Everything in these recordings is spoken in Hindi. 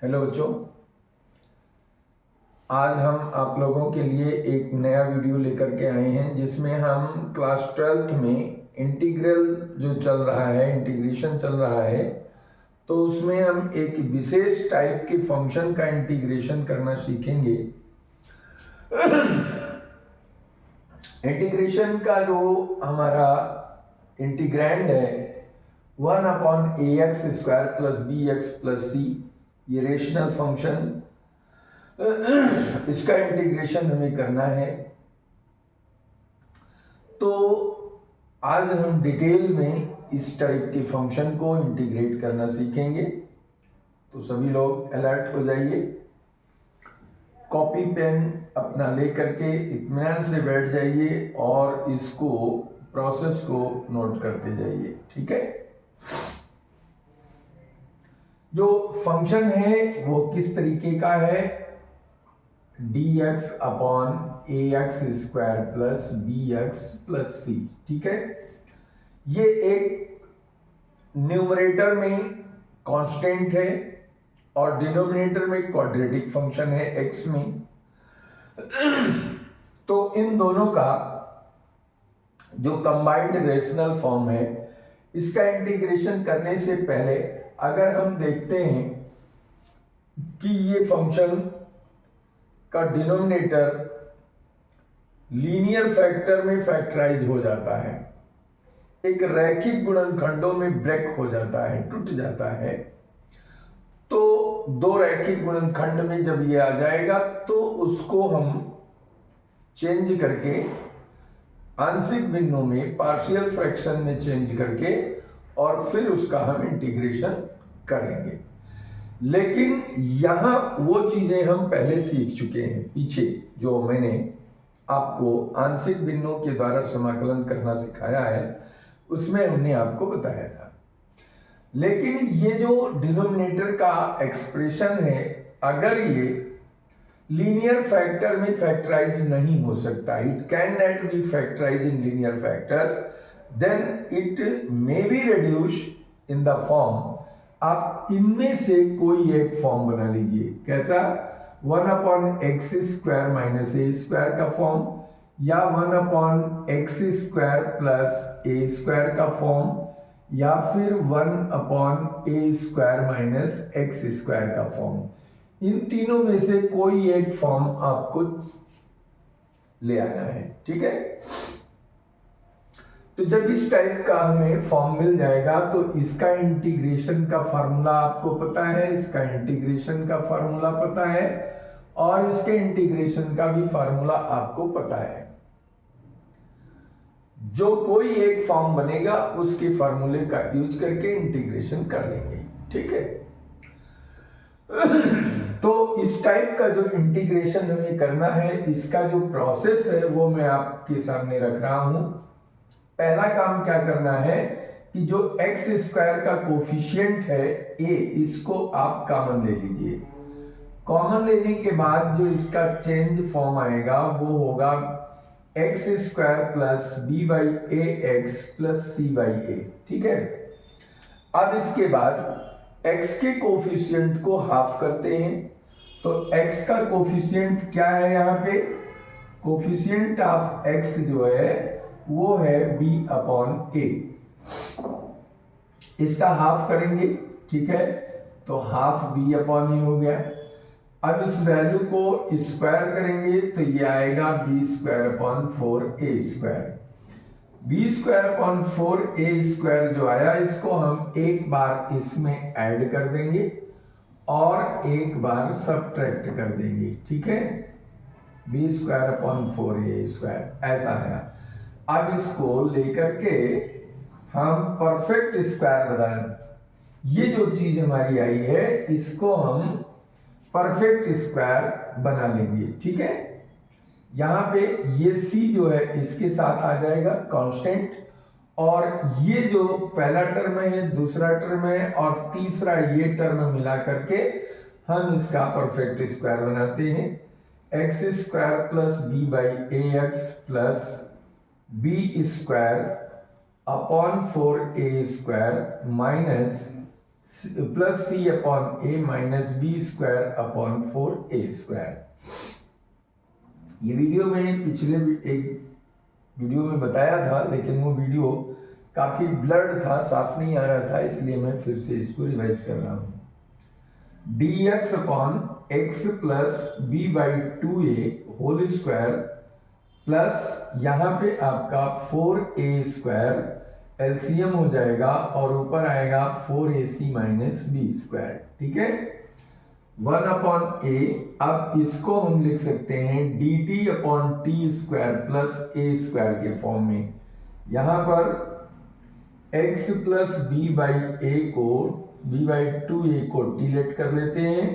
हेलो बच्चों, आज हम आप लोगों के लिए एक नया वीडियो लेकर के आए हैं जिसमें हम क्लास 12th में इंटीग्रल जो चल रहा है, इंटीग्रेशन चल रहा है, तो उसमें हम एक विशेष टाइप के फंक्शन का इंटीग्रेशन करना सीखेंगे। इंटीग्रेशन का जो हमारा इंटीग्रैंड है 1/ax² plus bx plus c, ये रेशनल फंक्शन, इसका इंटीग्रेशन हमें करना है। तो आज हम डिटेल में इस टाइप के फंक्शन को इंटीग्रेट करना सीखेंगे। तो सभी लोग अलर्ट हो जाइए, कॉपी पेन अपना लेकर के इत्मीनान से बैठ जाइए और इसको प्रोसेस को नोट करते जाइए। ठीक है, जो फंक्शन है वो किस तरीके का है, dx/ax² plus bx plus c। ठीक है, ये एक न्यूमरेटर में कांस्टेंट है और डिनोमिनेटर में क्वाड्रेटिक फंक्शन है x में। तो इन दोनों का जो कंबाइंड रेशनल फॉर्म है, इसका इंटीग्रेशन करने से पहले अगर हम देखते हैं कि ये फंक्शन का डिनोमिनेटर लीनियर फैक्टर में फैक्टराइज हो जाता है, एक रैखिक गुणनखंडों में ब्रेक हो जाता है, टूट जाता है। तो दो रैखिक गुणनखंड में जब ये आ जाएगा तो उसको हम चेंज करके आंशिक भिन्नों में, पार्शियल फ्रैक्शन में चेंज करके और फिर उसका हम इंटीग्रेशन करेंगे। लेकिन यहां वो चीजें हम पहले सीख चुके हैं, पीछे जो मैंने आपको आंशिक भिन्नों के द्वारा समाकलन करना सिखाया है उसमें हमने आपको बताया था। लेकिन ये जो डिनोमिनेटर का एक्सप्रेशन है, अगर ये लीनियर फैक्टर में फैक्टराइज नहीं हो सकता, it can not be factorise in linear factor, then it may be reduce in the form. आप इनमें से कोई एक फॉर्म बना लीजिए। कैसा? 1/x² माइनस a² का फॉर्म, या 1/x² प्लस a² का फॉर्म, या फिर 1/a² माइनस x² का फॉर्म। इन तीनों में से कोई एक फॉर्म आपको ले आना है। ठीक है, तो जब इस टाइप का हमें फॉर्म मिल जाएगा तो इसका इंटीग्रेशन का फार्मूला आपको पता है, इसका इंटीग्रेशन का फार्मूला पता है और इसके इंटीग्रेशन का भी फार्मूला आपको पता है। जो कोई एक फॉर्म बनेगा उसके फार्मूले का यूज करके इंटीग्रेशन कर लेंगे। ठीक है, तो इस टाइप का जो इंटीग्रेशन हमें करना है, इसका जो प्रोसेस है वो मैं आपके सामने रख रहा हूं। पहला काम क्या करना है कि जो x² का कोफिशिएंट है a, इसको आप कॉमन ले लीजिए। कॉमन लेने के बाद जो इसका चेंज फॉर्म आएगा वो होगा x² plus b/ax plus c/a। ठीक है, अब इसके बाद x के कोफिशिएंट को हाफ करते हैं। तो x का कोफिशिएंट क्या है, यहाँ पे कोफिशिएंट ऑफ x जो है वो है b/a। इसका हाफ करेंगे। ठीक है, तो हाफ b/a हो गया। अब इस वैल्यू को स्क्वायर करेंगे तो ये आएगा b²/4a²। b²/4a² जो आया, इसको हम एक बार इसमें ऐड कर देंगे और एक बार सब्ट्रैक्ट कर देंगे। ठीक है, b²/4a² ऐसा है। अब इसको लेकर के हम परफेक्ट स्क्वायर बना, ये जो चीज हमारी आई है इसको हम परफेक्ट स्क्वायर बना लेंगे। ठीक है, यहाँ पे ये c जो है इसके साथ आ जाएगा कांस्टेंट, और ये जो पहला टर्म है, दूसरा टर्म है और तीसरा ये टर्म मिला करके हम इसका परफेक्ट स्क्वायर बनाते हैं। x² plus b/ax plus b² upon 4a² minus plus c upon a minus b square upon 4a²। ये वीडियो में पिछले एक वीडियो में बताया था, लेकिन वो वीडियो काफी ब्लर्ड था, साफ नहीं आ रहा था, इसलिए मैं फिर से इसको रिवाइज कर रहा हूँ। dx upon x plus b by 2a whole square plus यहाँ पे आपका 4a² एलसीएम हो जाएगा और ऊपर आएगा 4ac माइनस बी स्क्वायर। ठीक है, 1 अपॉन a। अब इसको हम लिख सकते हैं dt upon T square plus a² के फॉर्म में। यहाँ पर x प्लस बी बाई ए को b बाई 2a को डिलीट कर लेते हैं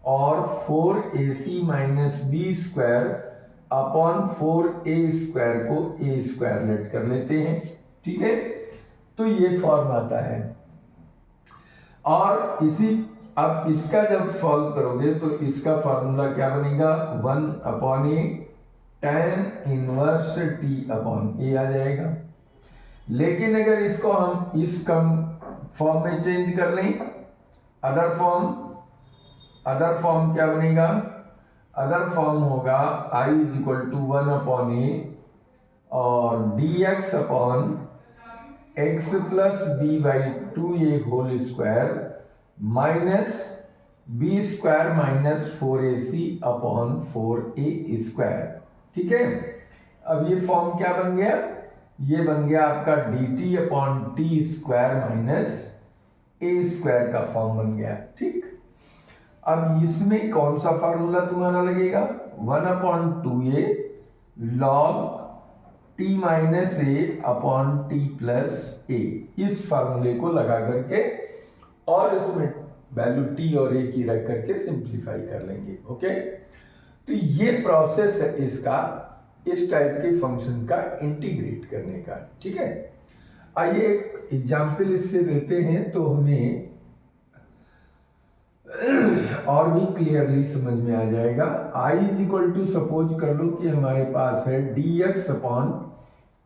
और 4ac minus b square upon 4a² को a² लेट कर लेते हैं। ठीक है, तो ये फॉर्म आता है। और अब इसका जब सॉल्व करोगे तो इसका फॉर्मूला क्या बनेगा, 1 अपॉन ए tan इनवर्स टी अपॉन ए आ जाएगा। लेकिन अगर इसको हम इस कम फॉर्म में चेंज कर लें, अदर फॉर्म क्या बनेगा, अदर फॉर्म होगा i is equal to 1 upon a और dx upon x plus b by 2a whole square minus b² minus 4ac upon 4a²। ठीक है, अब ये फॉर्म क्या बन गया, ये बन गया आपका dt upon T square minus a² का फॉर्म बन गया। ठीक, अब इसमें कौन सा फार्मूला तुम्हारा लगेगा, 1 upon 2a log t minus a upon t plus a, इस फार्मूले को लगा करके और इसमें वैल्यू t और a की रख करके सिंप्लीफाई कर लेंगे। ओके, तो ये प्रोसेस है इसका, इस टाइप के फंक्शन का इंटीग्रेट करने का। ठीक है, आइए एक एग्जाम्पल इससे लेते हैं तो हमें और भी क्लियरली समझ में आ जाएगा। i is equal to suppose कर लो कि हमारे पास है dx upon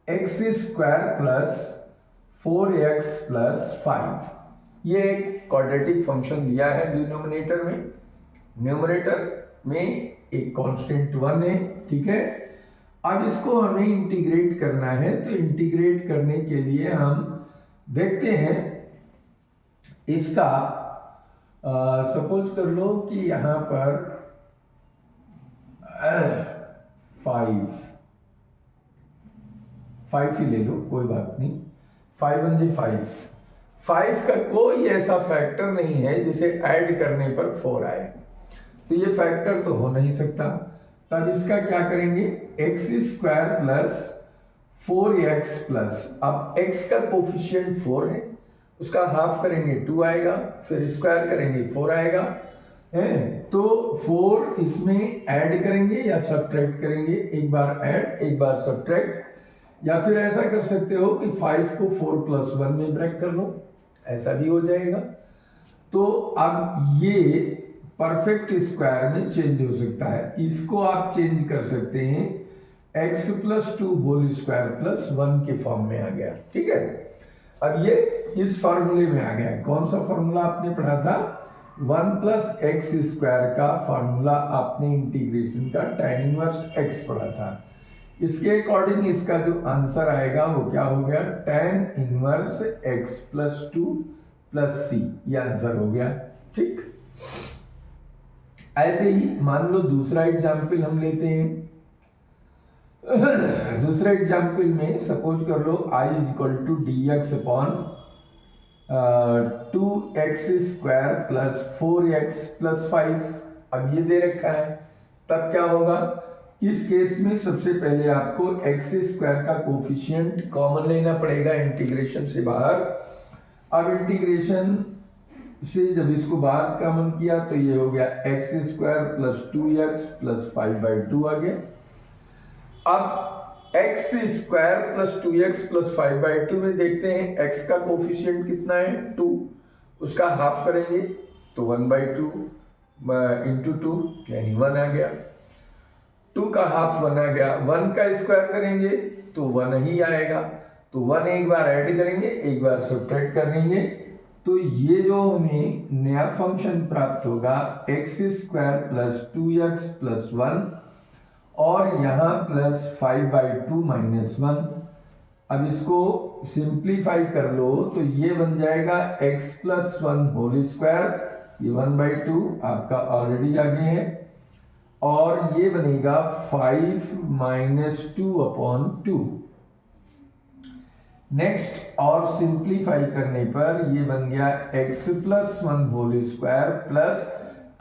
x² plus 4x plus 5। ये एक क्वाड्रेटिक फंक्शन दिया है डिनोमिनेटर में, न्यूमरेटर में एक कांस्टेंट 1 है। ठीक है, अब इसको हमें इंटीग्रेट करना है, तो इंटीग्रेट करने के लिए हम देखते हैं इसका सपोज कर लो कि यहां पर 5 ही ले लो, कोई बात नहीं, 5 1 जी 5 का कोई ऐसा फैक्टर नहीं है जिसे ऐड करने पर 4 आए, तो ये फैक्टर तो हो नहीं सकता। तब इसका क्या करेंगे, x² प्लस 4x प्लस, अब x का कोफिशिएंट 4 है, उसका हाफ करेंगे 2 आएगा, फिर स्क्वायर करेंगे 4 आएगा है, तो 4 इसमें ऐड करेंगे या सब्ट्रैक्ट करेंगे, एक बार ऐड एक बार सब्ट्रैक्ट, या फिर ऐसा कर सकते हो कि 5 को 4 प्लस 1 में ब्रेक कर लो, ऐसा भी हो जाएगा। तो अब ये परफेक्ट स्क्वायर में चेंज हो सकता है, इसको आप चेंज कर सकते हैं x plus 2 whole square plus 1 के फॉर्म में आ गया। ठीक है, अब ये इस फॉर्मूले में आ गया। कौन सा फॉर्मूला आपने पढ़ा था, 1 प्लस एक्स स्क्वायर का फॉर्मूला आपने इंटीग्रेशन का tan इनवर्स x पढ़ा था। इसके अकॉर्डिंग इसका जो आंसर आएगा वो क्या हो गया, tan inverse x plus 2 plus c, ये आंसर हो गया। ठीक, ऐसे ही मान लो दूसरा एग्जाम्पल हम लेते हैं। दूसरे एग्जाम्पल में सपोज कर लो i is equal to dx upon 2x² plus 4x plus 5। अब ये दे रखा है, तब क्या होगा, इस केस में सबसे पहले आपको x² का कोफिशिएंट कॉमन लेना पड़ेगा इंटीग्रेशन से बाहर। अब इंटीग्रेशन से जब इसको बाहर कॉमन किया तो ये हो गया x² प्लस 2x प्लस 5/2 आ गया। अब x² प्लस 2x प्लस 5/2 में देखते हैं x का कोफिशिएंट कितना है, 2, उसका हाफ करेंगे तो 1/2 इंटू 2 यानी 1 आ गया, 2 का हाफ 1 आ गया, 1 का स्क्वायर करेंगे तो 1 ही आएगा, तो 1 एक बार ऐड करेंगे एक बार सब्ट्रैक्ट कर लेंगे तो ये जो हमें नया फंक्शन प्राप्त होगा x square plus 2x plus 1 और यहाँ प्लस 5/2 माइनस 1। अब इसको सिंप्लीफाई कर लो तो ये बन जाएगा x प्लस 1 होल स्क्वायर, ये 1/2 आपका ऑलरेडी आगे है, और ये बनेगा 5 माइनस 2/2। नेक्स्ट और सिंप्लीफाई करने पर ये बन गया x plus 1 whole square plus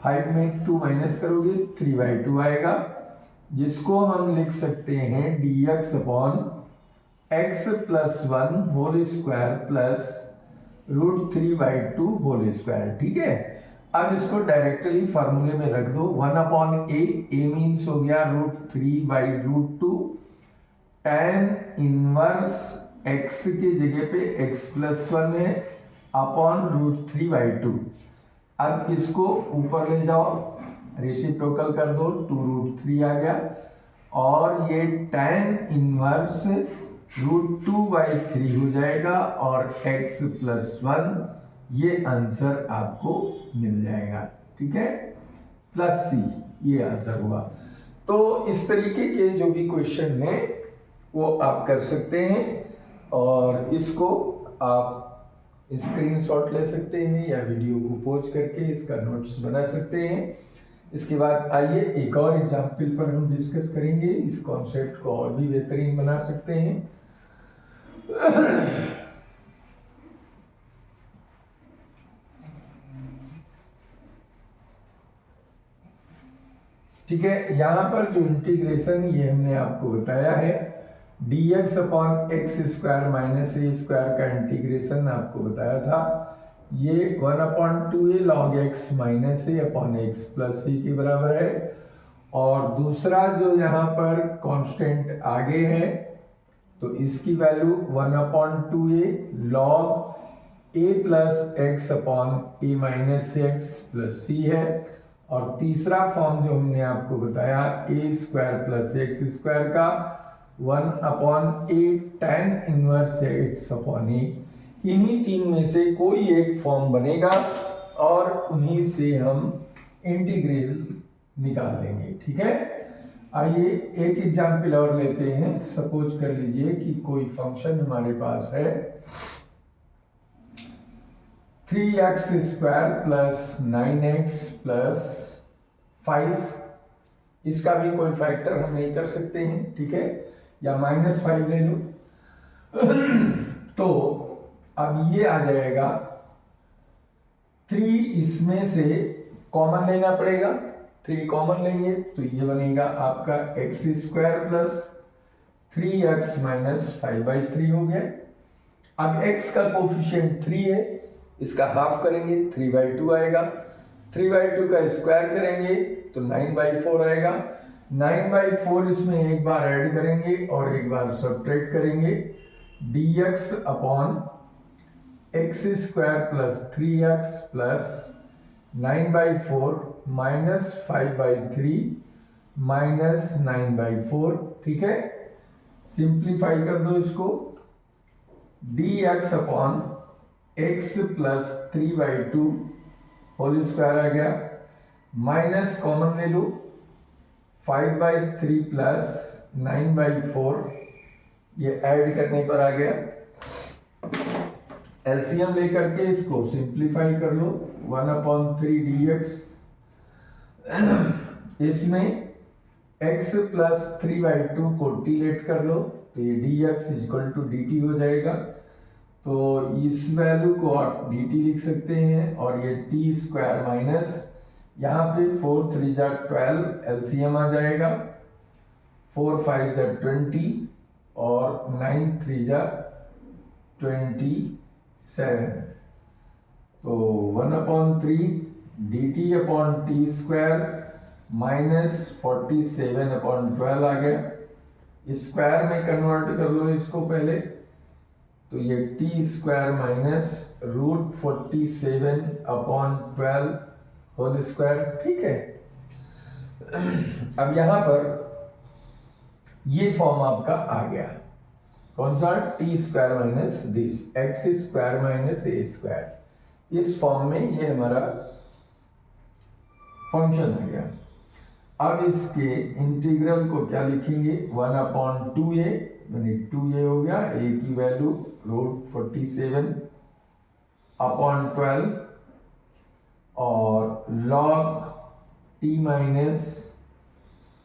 5 में 2 माइनस करोगे 3/2 आएगा, जिसको हम लिख सकते हैं dx upon x plus 1 whole square plus √3/2 whole square. ठीक है, अब इसको डायरेक्टली फार्मूले में रख दो। 1/a मीन्स हो गया √3/2 tan इनवर्स x की जगह पे x प्लस 1 है अपॉन √3/2। अब इसको ऊपर ले जाओ, रेसिप्रोकल कर दो, 2√3 आ गया, और ये tan इनवर्स √2/3 हो जाएगा और x प्लस 1, ये आंसर आपको मिल जाएगा। ठीक है, प्लस c, ये आंसर हुआ। तो इस तरीके के जो भी क्वेश्चन हैं वो आप कर सकते हैं, और इसको आप स्क्रीनशॉट ले सकते हैं या वीडियो को पॉज करके इसका नोट्स बना सकते हैं। इसके बाद आइए एक और एग्जाम्पल पर हम डिस्कस करेंगे, इस कॉन्सेप्ट को और भी बेहतरीन बना सकते हैं। ठीक है, यहाँ पर जो इंटीग्रेशन ये हमने आपको बताया है, dx upon x square minus a square का इंटीग्रेशन आपको बताया था, ये 1/2a log x minus a upon x plus c के बराबर है। और दूसरा जो यहाँ पर कांस्टेंट आगे है, तो इसकी value 1/2a log a plus x upon a minus x plus c है। और तीसरा फॉर्म जो हमने आपको बताया a square plus x square का 1/a tan inverse x upon a, इन्हीं तीन में से कोई एक फॉर्म बनेगा और उन्हीं से हम इंटीग्रल निकाल लेंगे। ठीक है, आइए एक एग्जाम्पल और लेते हैं। सपोज कर लीजिए कि कोई फंक्शन हमारे पास है 3x square plus 9x plus 5, इसका भी कोई फैक्टर हम नहीं कर सकते हैं। ठीक है, या -5 ले लो। तो अब ये आ जाएगा 3, इसमें से कॉमन लेना पड़ेगा, 3 कॉमन लेंगे तो ये बनेगा आपका x square plus 3x minus 5/3 हो गया। अब x का कोफिशिएंट 3 है, इसका हाफ करेंगे 3/2 आएगा, 3/2 का स्क्वायर करेंगे तो 9/4 आएगा। 9/4 इसमें एक बार ऐड करेंगे और एक बार सब्ट्रैक्ट करेंगे, dx upon x square plus 3x plus 9/4 minus 5/3 minus 9/4। ठीक है, सिंप्लीफाई कर दो इसको, dx upon x plus 3/2 whole square आ गया, माइनस कॉमन ले लो 5/3 प्लस 9/4, ये ऐड करने पर आ गया। एलसीएम लेकर के इसको सिंप्लीफाई कर लो, 1/3 dx, इसमें x प्लस 3/2 को डिलीट कर लो तो ये dx इक्वल टू dt हो जाएगा। तो इस वैल्यू को आप dt लिख सकते हैं, और ये t स्क्वायर माइनस यहाँ पे 4 3 जा 12, एलसीएम आ जाएगा, 4 5 जा 20 और 9 3 जा 27। तो 1/3 dt upon T square minus 47/12 आ गया। स्क्वायर में कन्वर्ट कर लो इसको पहले, तो ये t square minus √47/12 whole square. ठीक है, अब यहां पर ये फॉर्म आपका आ गया, कौन सा, T square minus this x square minus a square. इस फॉर्म में ये हमारा फंक्शन आ गया। अब इसके इंटीग्रल को क्या लिखेंगे, 1/2a, यानी 2a हो गया, a की वैल्यू √47/12 और log t minus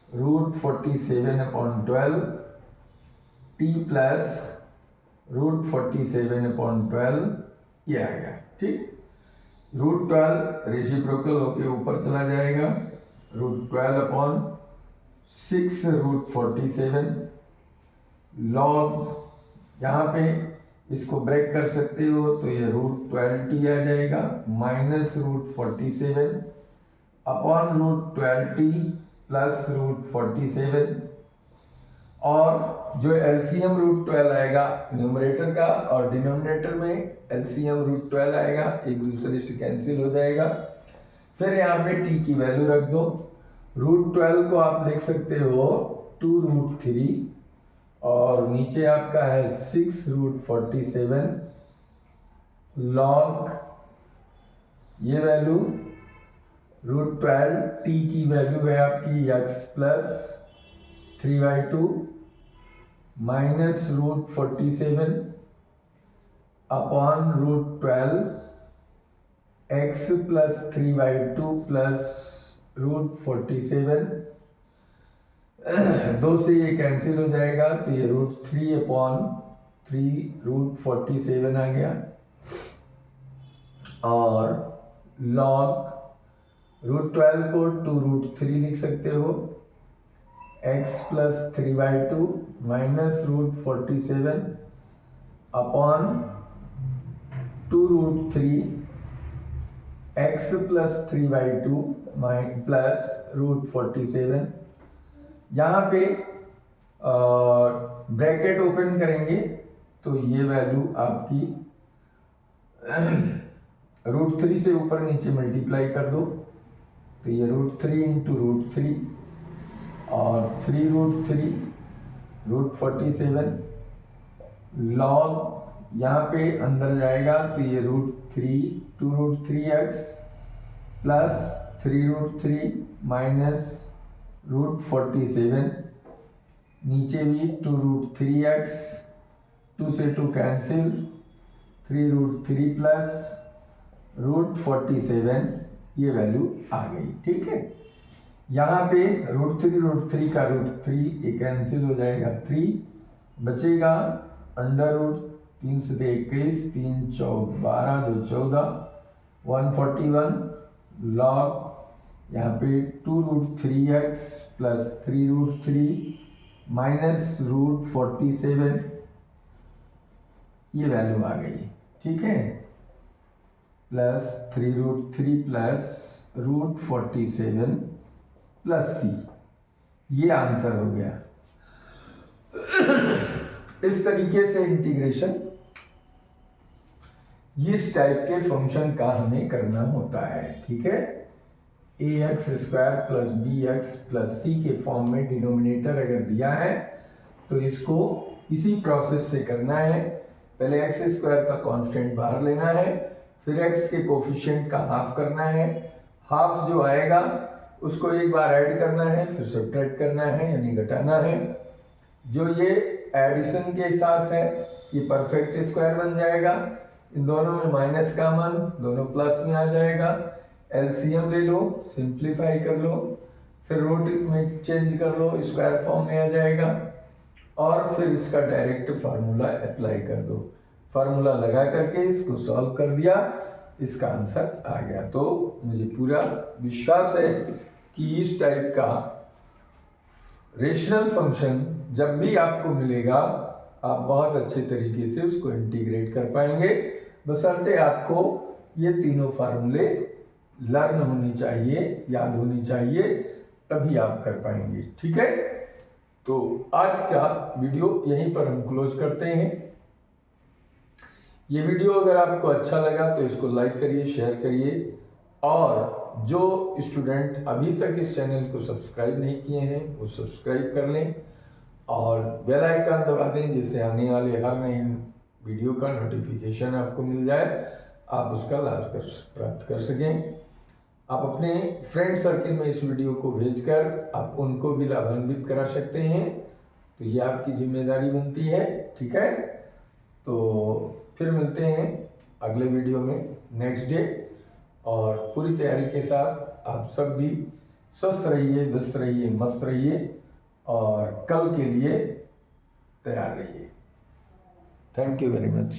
√47/12 t plus √47/12 ये आ गया। ठीक, √12 रेसिप्रोकल होके ऊपर चला जाएगा, √12/6 log, यहाँ पे इसको ब्रेक कर सकते हो तो ये √12t आ जाएगा, माइनस √47/√12t प्लस √47, और जो एलसीएम √12 आएगा न्यूमरेटर का और डिनोमिनेटर में एलसीएम √12 आएगा, एक दूसरे से कैंसिल हो जाएगा। फिर यहाँ पे t की वैल्यू रख दो, √12 को आप लिख सकते हो 2√3 और नीचे आपका है 6√47 log ये वैल्यू √12 t की वैल्यू है आपकी x plus 3/2 minus √47/√12 x plus 3/2 plus √47, दो से ये कैंसिल हो जाएगा तो ये √3/3 √47 आ गया, और log √12 को 2√3 लिख सकते हो, x plus 3/2 minus √47/2√3 x plus 3/2 plus √47। यहाँ पे ब्रैकेट ओपन करेंगे तो ये वैल्यू आपकी √3 से ऊपर नीचे मल्टीप्लाई कर दो तो ये √3 इंटू √3 और 3√3 log यहाँ पे अंदर जाएगा तो ये √3 प्लस 3√3 माइनस √47, नीचे भी 2√3x, 2 से 2 कैंसिल, 3√3 प्लस √47 ये वैल्यू आ गई। ठीक है, यहाँ पे √3 का √3 ये कैंसिल हो जाएगा, 3 बचेगा, √3 से 21, 3 चौक 12, 2 14, 141 log यहाँ पे 2√3x प्लस 3√3 माइनस √47 ये वैल्यू आ गई। ठीक है, प्लस 3√3 प्लस √47 प्लस c, ये आंसर हो गया। इस तरीके से इंटीग्रेशन इस टाइप के फंक्शन का हमें करना होता है। ठीक है, ax² plus bx plus c के फॉर्म में डिनोमिनेटर अगर दिया है तो इसको इसी प्रोसेस से करना है। पहले x² का कांस्टेंट बाहर लेना है, फिर x के कोफिशिएंट का हाफ करना है, हाफ जो आएगा उसको एक बार ऐड करना है, फिर सब्ट्रैक्ट करना है यानी घटाना है। जो ये एडिशन के साथ है ये परफेक्ट स्क्वायर बन जाएगा, इन दोनों में माइनस का मन दोनों प्लस में आ जाएगा, एलसीएम ले लो, सिंप्लीफाई कर लो, फिर रूट में चेंज कर लो, स्क्वायर फॉर्म में आ जाएगा, और फिर इसका डायरेक्ट फार्मूला अप्लाई कर दो। फार्मूला लगा करके इसको सॉल्व कर दिया, इसका आंसर आ गया। तो मुझे पूरा विश्वास है कि इस टाइप का रेशनल फंक्शन जब भी आपको मिलेगा आप बहुत अच्छे तरीके से उसको इंटीग्रेट कर पाएंगे, बशर्ते आपको ये तीनों फार्मूले लर्न होनी चाहिए, याद होनी चाहिए, तभी आप कर पाएंगे। ठीक है, तो आज का वीडियो यहीं पर हम क्लोज करते हैं। ये वीडियो अगर आपको अच्छा लगा तो इसको लाइक करिए, शेयर करिए, और जो स्टूडेंट अभी तक इस चैनल को सब्सक्राइब नहीं किए हैं वो सब्सक्राइब कर लें और बेल आइकन दबा दें, जिससे आने वाले हर नई वीडियो का नोटिफिकेशन आपको मिल जाए। आप उसका लाभ प्राप्त कर सकें। आप अपने फ्रेंड सर्किल में इस वीडियो को भेजकर आप उनको भी लाभान्वित करा सकते हैं, तो ये आपकी जिम्मेदारी बनती है। ठीक है, तो फिर मिलते हैं अगले वीडियो में नेक्स्ट डे, और पूरी तैयारी के साथ आप सब भी स्वस्थ रहिए, व्यस्त रहिए, मस्त रहिए और कल के लिए तैयार रहिए। Thank you very much.